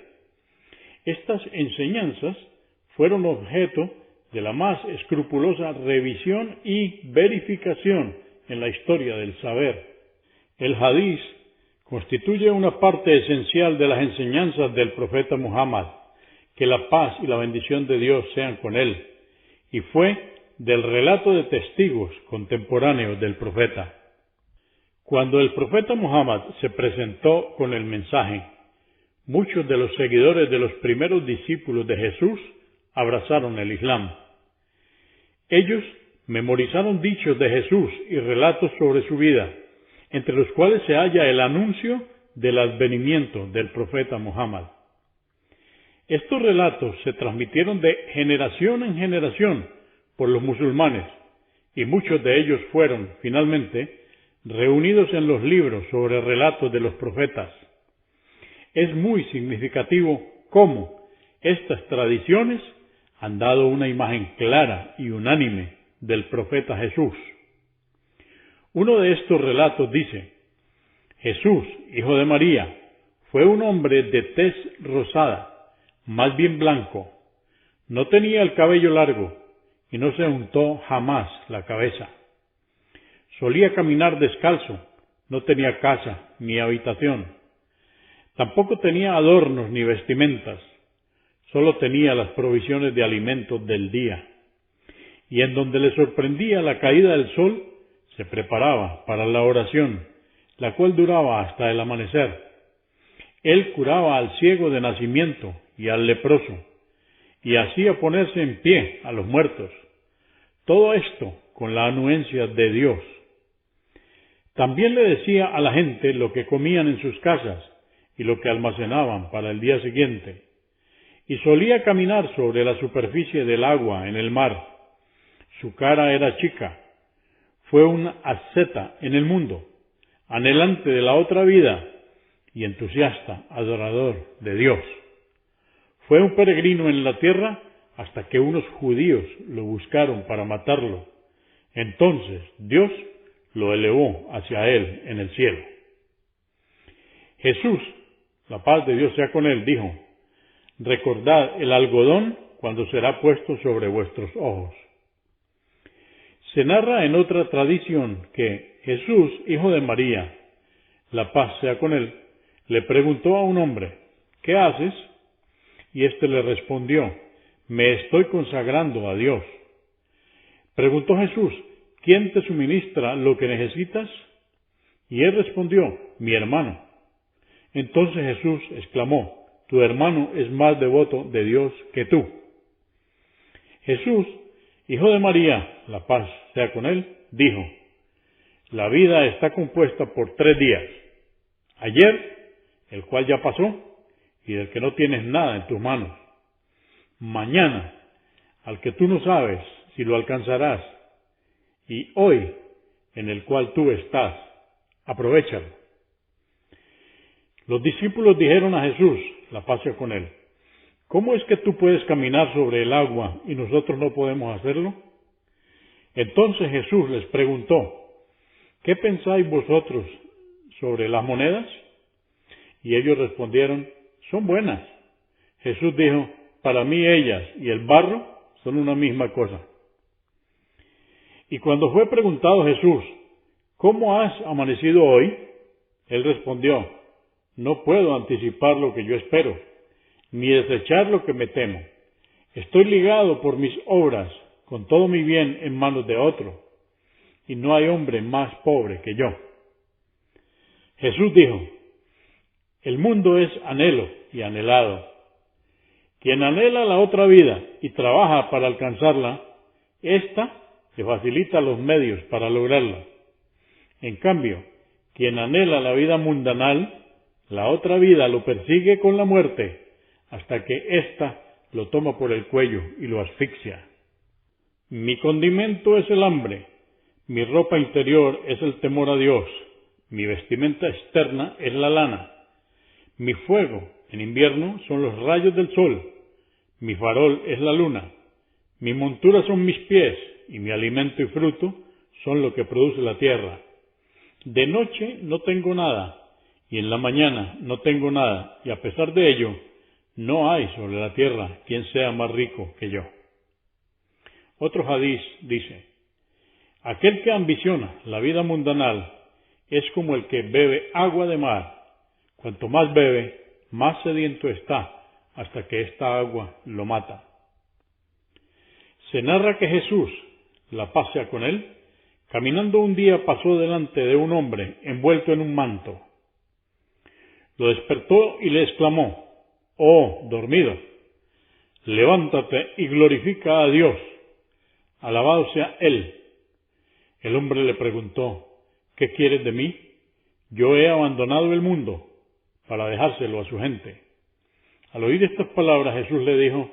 Estas enseñanzas fueron objeto de la más escrupulosa revisión y verificación en la historia del saber. El hadiz constituye una parte esencial de las enseñanzas del profeta Muhammad, que la paz y la bendición de Dios sean con él, y fue del relato de testigos contemporáneos del profeta. Cuando el profeta Muhammad se presentó con el mensaje, muchos de los seguidores de los primeros discípulos de Jesús abrazaron el Islam. Ellos memorizaron dichos de Jesús y relatos sobre su vida, entre los cuales se halla el anuncio del advenimiento del profeta Muhammad. Estos relatos se transmitieron de generación en generación por los musulmanes, y muchos de ellos fueron, finalmente, reunidos en los libros sobre relatos de los profetas. Es muy significativo cómo estas tradiciones han dado una imagen clara y unánime del profeta Jesús. Uno de estos relatos dice: Jesús, hijo de María, fue un hombre de tez rosada, más bien blanco. No tenía el cabello largo y no se untó jamás la cabeza. Solía caminar descalzo, no tenía casa ni habitación. Tampoco tenía adornos ni vestimentas, solo tenía las provisiones de alimentos del día. Y en donde le sorprendía la caída del sol, se preparaba para la oración, la cual duraba hasta el amanecer. Él curaba al ciego de nacimiento y al leproso, y hacía ponerse en pie a los muertos. Todo esto con la anuencia de Dios. También le decía a la gente lo que comían en sus casas y lo que almacenaban para el día siguiente. Y solía caminar sobre la superficie del agua en el mar. Su cara era chica. Fue un asceta en el mundo, anhelante de la otra vida y entusiasta adorador de Dios. Fue un peregrino en la tierra hasta que unos judíos lo buscaron para matarlo. Entonces Dios lo elevó hacia él en el cielo. Jesús, la paz de Dios sea con él, dijo: recordad el algodón cuando será puesto sobre vuestros ojos. Se narra en otra tradición que Jesús, hijo de María, la paz sea con él, le preguntó a un hombre: ¿qué haces? Y éste le respondió: me estoy consagrando a Dios. Preguntó Jesús: ¿quién te suministra lo que necesitas? Y él respondió: mi hermano. Entonces Jesús exclamó: tu hermano es más devoto de Dios que tú. Jesús, hijo de María, la paz sea con él, dijo: la vida está compuesta por 3 días. Ayer, el cual ya pasó, y del que no tienes nada en tus manos. Mañana, al que tú no sabes si lo alcanzarás. Y hoy, en el cual tú estás, aprovéchalo. Los discípulos dijeron a Jesús, la paz sea con él: ¿cómo es que tú puedes caminar sobre el agua y nosotros no podemos hacerlo? Entonces Jesús les preguntó: ¿qué pensáis vosotros sobre las monedas? Y ellos respondieron: son buenas. Jesús dijo: para mí ellas y el barro son una misma cosa. Y cuando fue preguntado Jesús: ¿cómo has amanecido hoy? Él respondió: no puedo anticipar lo que yo espero, ni desechar lo que me temo. Estoy ligado por mis obras, con todo mi bien en manos de otro. y no hay hombre más pobre que yo. Jesús dijo: el mundo es anhelo y anhelado. Quien anhela la otra vida y trabaja para alcanzarla, ésta le facilita los medios para lograrla. En cambio, quien anhela la vida mundanal, la otra vida lo persigue con la muerte, hasta que ésta lo toma por el cuello y lo asfixia. Mi condimento es el hambre, mi ropa interior es el temor a Dios, mi vestimenta externa es la lana, mi fuego en invierno son los rayos del sol, mi farol es la luna, mi montura son mis pies, y mi alimento y fruto son lo que produce la tierra. De noche no tengo nada, y en la mañana no tengo nada, y a pesar de ello, no hay sobre la tierra quien sea más rico que yo. Otro hadiz dice: aquel que ambiciona la vida mundanal es como el que bebe agua de mar. Cuanto más bebe, más sediento está, hasta que esta agua lo mata. Se narra que Jesús, la paz sea con él, caminando un día pasó delante de un hombre envuelto en un manto. Lo despertó y le exclamó: «Oh, dormido, levántate y glorifica a Dios, alabado sea Él». El hombre le preguntó: «¿Qué quieres de mí? Yo he abandonado el mundo para dejárselo a su gente». Al oír estas palabras, Jesús le dijo: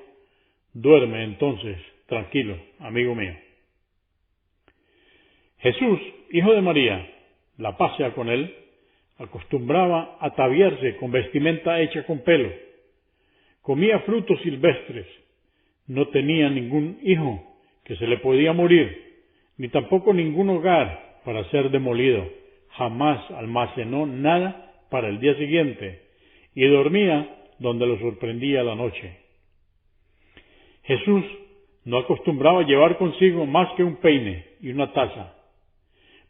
«Duerme entonces, tranquilo, amigo mío». Jesús, hijo de María, la paz sea con él, acostumbraba a ataviarse con vestimenta hecha con pelo. Comía frutos silvestres. No tenía ningún hijo que se le podía morir, ni tampoco ningún hogar para ser demolido. Jamás almacenó nada para el día siguiente, y dormía donde lo sorprendía la noche. Jesús no acostumbraba llevar consigo más que un peine y una taza.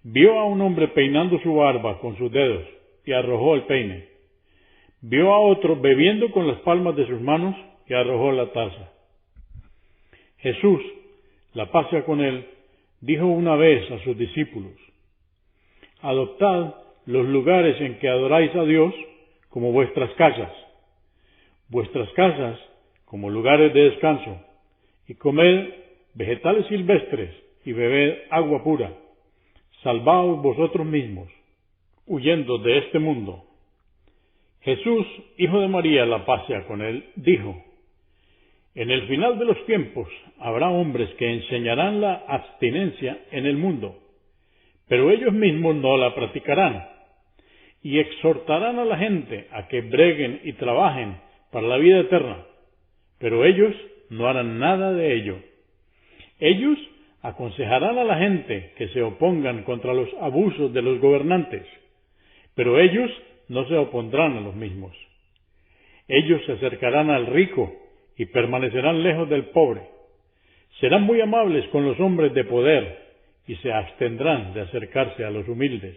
Vio a un hombre peinando su barba con sus dedos y arrojó el peine. Vio a otro bebiendo con las palmas de sus manos y arrojó la taza. Jesús, la paz sea con él, dijo una vez a sus discípulos: «Adoptad los lugares en que adoráis a Dios como vuestras casas como lugares de descanso, y comed vegetales silvestres y bebed agua pura. Salvaos vosotros mismos, huyendo de este mundo». Jesús, hijo de María, la paz sea con él, dijo: «En el final de los tiempos habrá hombres que enseñarán la abstinencia en el mundo, pero ellos mismos no la practicarán, y exhortarán a la gente a que breguen y trabajen para la vida eterna, pero ellos no harán nada de ello. Ellos aconsejarán a la gente que se opongan contra los abusos de los gobernantes, pero ellos no se opondrán a los mismos. Ellos se acercarán al rico y permanecerán lejos del pobre. Serán muy amables con los hombres de poder y se abstendrán de acercarse a los humildes.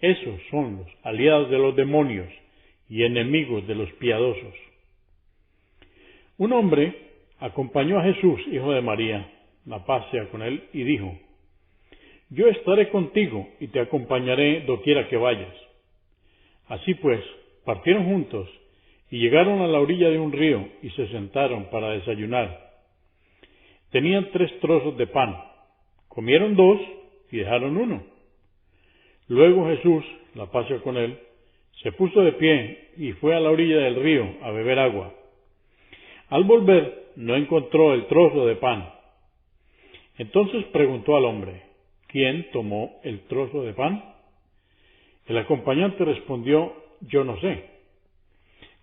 Esos son los aliados de los demonios y enemigos de los piadosos». Un hombre acompañó a Jesús, hijo de María, la paz sea con él, y dijo: «Yo estaré contigo y te acompañaré doquiera que vayas». Así pues, partieron juntos y llegaron a la orilla de un río y se sentaron para desayunar. Tenían 3 trozos de pan, comieron 2 y dejaron 1. Luego Jesús, la paz sea con él, se puso de pie y fue a la orilla del río a beber agua. Al volver, no encontró el trozo de pan. Entonces preguntó al hombre: «¿Quién tomó el trozo de pan?». El acompañante respondió: «Yo no sé».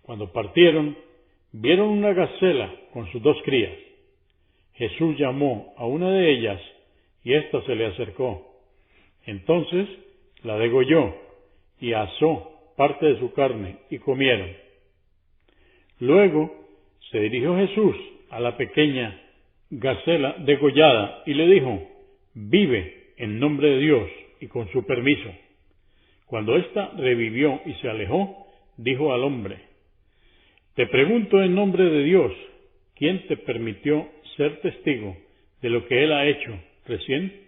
Cuando partieron, vieron una gacela con sus 2 crías. Jesús llamó a una de ellas y ésta se le acercó. Entonces la degolló y asó parte de su carne y comieron. Luego se dirigió Jesús a la pequeña gacela degollada y le dijo: «Vive en nombre de Dios y con su permiso». Cuando ésta revivió y se alejó, dijo al hombre: «Te pregunto en nombre de Dios, ¿quién te permitió ser testigo de lo que él ha hecho recién?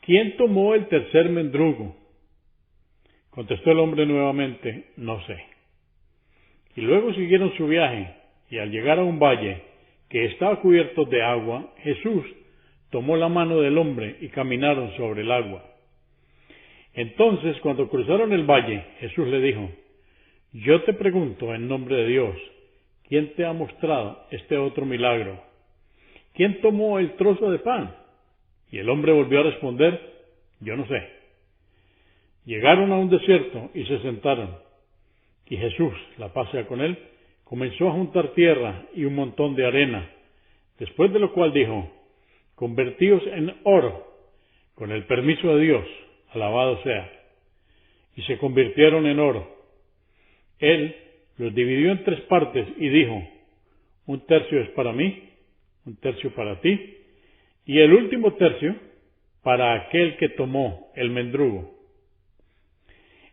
¿quién tomó el tercer mendrugo? Contestó el hombre nuevamente, no sé. Y luego siguieron su viaje, y al llegar a un valle que estaba cubierto de agua, Jesús tomó la mano del hombre y caminaron sobre el agua. Entonces, cuando cruzaron el valle, Jesús le dijo, yo te pregunto en nombre de Dios, ¿quién te ha mostrado este otro milagro? ¿Quién tomó el trozo de pan? Y el hombre volvió a responder, yo no sé. Llegaron a un desierto y se sentaron. Y Jesús, la paz sea con él, comenzó a juntar tierra y un montón de arena, después de lo cual dijo, convertíos en oro, con el permiso de Dios, alabado sea. Y se convirtieron en oro. Él los dividió en 3 partes y dijo, 1/3 es para mí, 1/3 para ti, y el último tercio para aquel que tomó el mendrugo.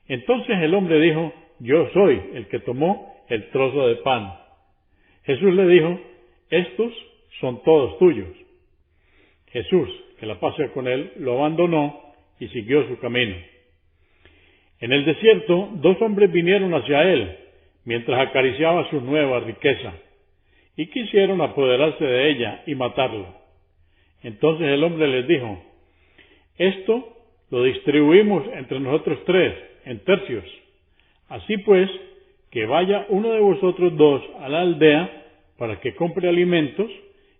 Entonces el hombre dijo, yo soy el que tomó el trozo de pan. Jesús le dijo, estos son todos tuyos. Jesús, que la paz sea con él, lo abandonó y siguió su camino. En el desierto, 2 hombres vinieron hacia él, mientras acariciaba su nueva riqueza, y quisieron apoderarse de ella y matarlo. Entonces el hombre les dijo, esto lo distribuimos entre nosotros 3, en tercios. Así pues, que vaya uno de vosotros 2 a la aldea para que compre alimentos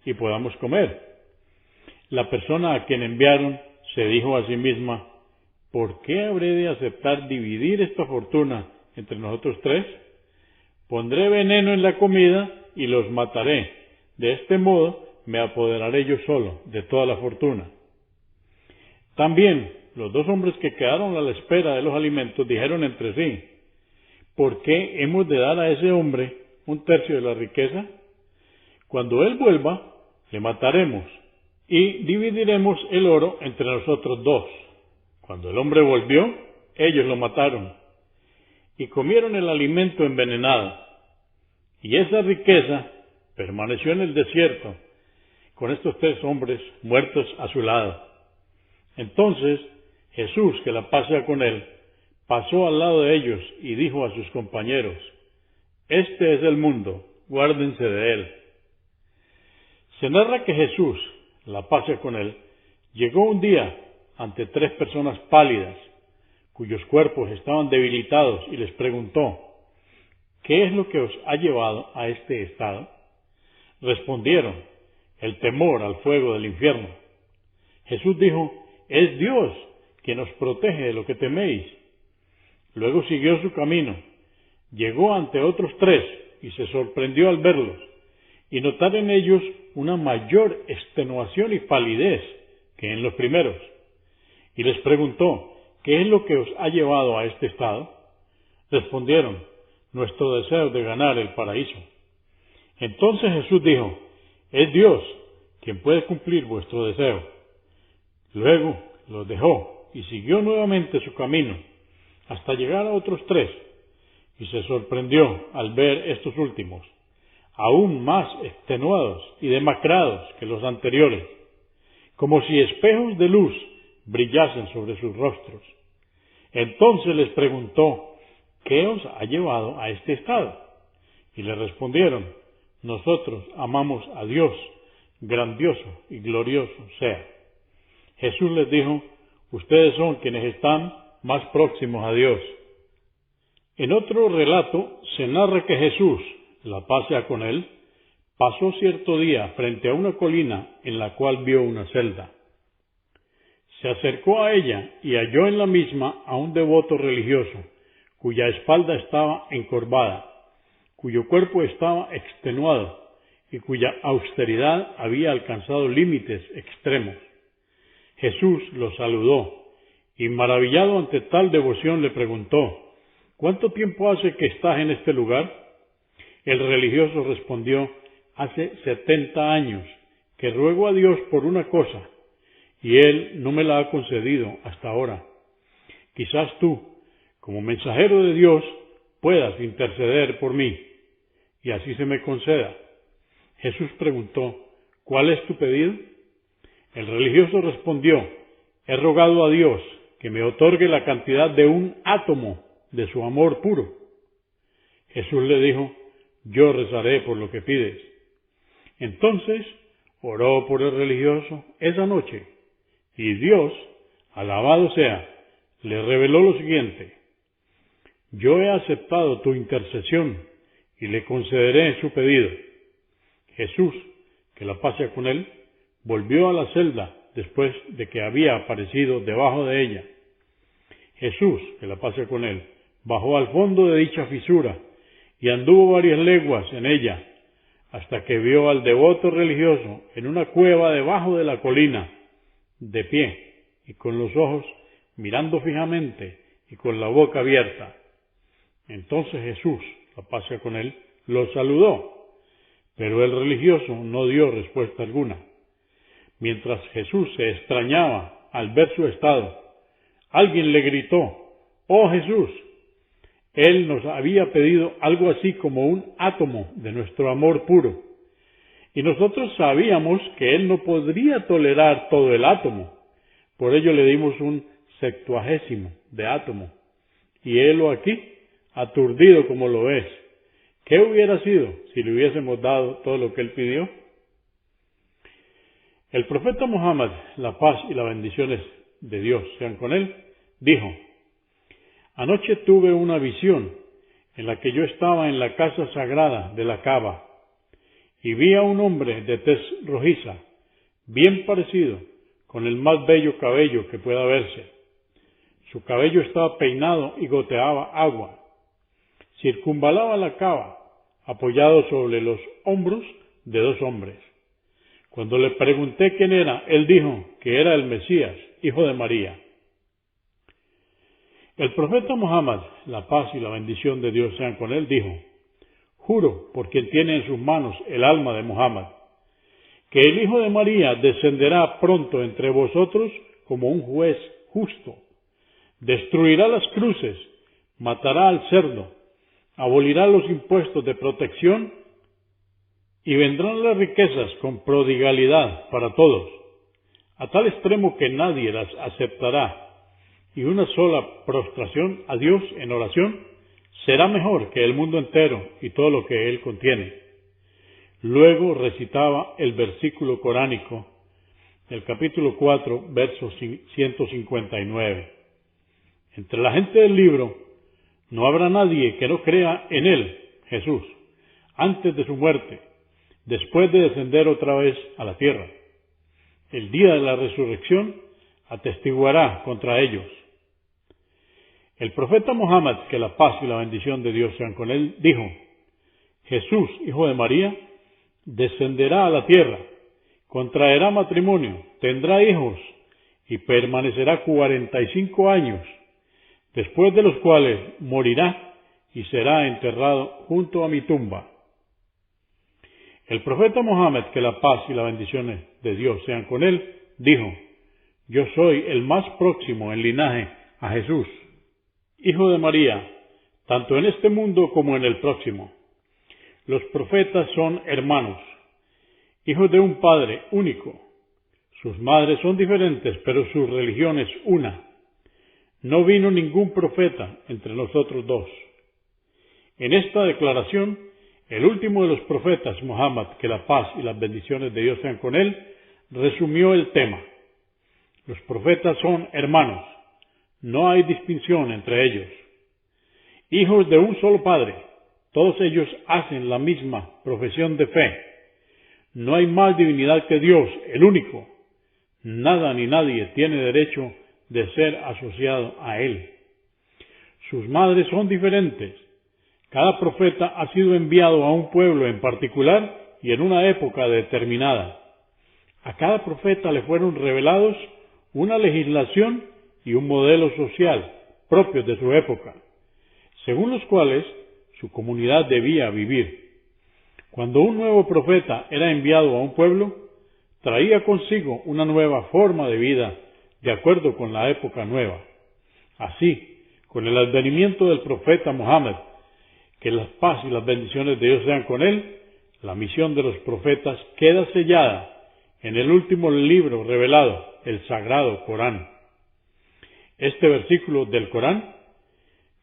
y podamos comer. La persona a quien enviaron se dijo a sí misma, ¿por qué habré de aceptar dividir esta fortuna entre nosotros 3? Pondré veneno en la comida y los mataré. De este modo me apoderaré yo solo de toda la fortuna. También los 2 hombres que quedaron a la espera de los alimentos dijeron entre sí, ¿por qué hemos de dar a ese hombre 1/3 de la riqueza? Cuando él vuelva, le mataremos y dividiremos el oro entre nosotros 2. Cuando el hombre volvió, ellos lo mataron y comieron el alimento envenenado. Y esa riqueza permaneció en el desierto con estos 3 hombres muertos a su lado. Entonces Jesús, que la paz sea con él, pasó al lado de ellos y dijo a sus compañeros, este es el mundo, guárdense de él. Se narra que Jesús, la paz sea con él, llegó un día ante 3 personas pálidas, cuyos cuerpos estaban debilitados, y les preguntó, ¿qué es lo que os ha llevado a este estado? Respondieron, el temor al fuego del infierno. Jesús dijo, es Dios quien os protege de lo que teméis. Luego siguió su camino, llegó ante otros 3 y se sorprendió al verlos, y notar en ellos una mayor extenuación y palidez que en los primeros. Y les preguntó, ¿qué es lo que os ha llevado a este estado? Respondieron, nuestro deseo de ganar el paraíso. Entonces Jesús dijo, es Dios quien puede cumplir vuestro deseo. Luego los dejó y siguió nuevamente su camino, hasta llegar a otros 3, y se sorprendió al ver estos últimos, aún más extenuados y demacrados que los anteriores, como si espejos de luz brillasen sobre sus rostros. Entonces les preguntó, ¿qué os ha llevado a este estado? Y le respondieron, nosotros amamos a Dios, grandioso y glorioso sea. Jesús les dijo, ustedes son quienes están más próximos a Dios. En otro relato se narra que Jesús, la paz sea con él, pasó cierto día frente a una colina en la cual vio una celda. Se acercó a ella y halló en la misma a un devoto religioso, cuya espalda estaba encorvada, cuyo cuerpo estaba extenuado y cuya austeridad había alcanzado límites extremos. Jesús lo saludó y, maravillado ante tal devoción, le preguntó, ¿cuánto tiempo hace que estás en este lugar? El religioso respondió, hace 70 años, que ruego a Dios por una cosa, y Él no me la ha concedido hasta ahora. Quizás tú, como mensajero de Dios, puedas interceder por mí, y así se me conceda. Jesús preguntó, ¿cuál es tu pedido? El religioso respondió, he rogado a Dios que me otorgue la cantidad de un átomo de su amor puro. Jesús le dijo, yo rezaré por lo que pides. Entonces oró por el religioso esa noche, y Dios, alabado sea, le reveló lo siguiente: yo he aceptado tu intercesión y le concederé su pedido. Jesús, que la paz sea con él, volvió a la celda después de que había aparecido debajo de ella. Jesús, que la paz sea con él, bajó al fondo de dicha fisura y anduvo varias leguas en ella, hasta que vio al devoto religioso en una cueva debajo de la colina, de pie y con los ojos mirando fijamente y con la boca abierta. Entonces Jesús, la paz sea con él, lo saludó, pero el religioso no dio respuesta alguna. Mientras Jesús se extrañaba al ver su estado, alguien le gritó: «¡Oh Jesús!». Él nos había pedido algo así como un átomo de nuestro amor puro, y nosotros sabíamos que Él no podría tolerar todo el átomo. Por ello le dimos un 70º de átomo, y Él aquí, aturdido como lo es. ¿Qué hubiera sido si le hubiésemos dado todo lo que Él pidió? El profeta Muhammad, la paz y las bendiciones de Dios sean con él, dijo: «Anoche tuve una visión en la que yo estaba en la casa sagrada de la Kaaba y vi a un hombre de tez rojiza, bien parecido, con el más bello cabello que pueda verse. Su cabello estaba peinado y goteaba agua. Circunvalaba la Kaaba, apoyado sobre los hombros de dos hombres. Cuando le pregunté quién era, él dijo que era el Mesías, hijo de María». El profeta Muhammad, la paz y la bendición de Dios sean con él, dijo: «Juro por quien tiene en sus manos el alma de Muhammad, que el hijo de María descenderá pronto entre vosotros como un juez justo. Destruirá las cruces, matará al cerdo, abolirá los impuestos de protección y vendrán las riquezas con prodigalidad para todos, a tal extremo que nadie las aceptará, y una sola prostración a Dios en oración será mejor que el mundo entero y todo lo que él contiene». Luego recitaba el versículo coránico del capítulo 4, verso 159. Entre la gente del libro no habrá nadie que no crea en él, Jesús, antes de su muerte, después de descender otra vez a la tierra. El día de la resurrección atestiguará contra ellos. El profeta Muhammad, que la paz y la bendición de Dios sean con él, dijo: «Jesús, hijo de María, descenderá a la tierra, contraerá matrimonio, tendrá hijos y permanecerá 45 años, después de los cuales morirá y será enterrado junto a mi tumba». El profeta Muhammad, que la paz y las bendiciones de Dios sean con él, dijo: «Yo soy el más próximo en linaje a Jesús, hijo de María, tanto en este mundo como en el próximo. Los profetas son hermanos, hijos de un padre único. Sus madres son diferentes, pero su religión es una. No vino ningún profeta entre nosotros dos». En esta declaración, el último de los profetas, Muhammad, que la paz y las bendiciones de Dios sean con él, resumió el tema. Los profetas son hermanos, no hay distinción entre ellos. Hijos de un solo Padre, todos ellos hacen la misma profesión de fe. No hay más divinidad que Dios, el único. Nada ni nadie tiene derecho de ser asociado a Él. Sus madres son diferentes. Cada profeta ha sido enviado a un pueblo en particular y en una época determinada. A cada profeta le fueron revelados una legislación y un modelo social propios de su época, según los cuales su comunidad debía vivir. Cuando un nuevo profeta era enviado a un pueblo, traía consigo una nueva forma de vida de acuerdo con la época nueva. Así, con el advenimiento del profeta Muhammad, que la paz y las bendiciones de Dios sean con él, la misión de los profetas queda sellada en el último libro revelado, el Sagrado Corán. Este versículo del Corán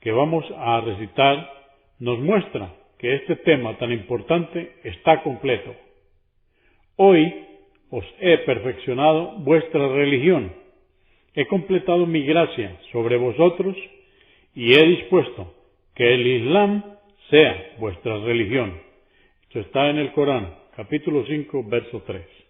que vamos a recitar nos muestra que este tema tan importante está completo. Hoy os he perfeccionado vuestra religión, he completado mi gracia sobre vosotros y he dispuesto que el Islam sea vuestra religión. Esto está en el Corán, capítulo 5, verso 3.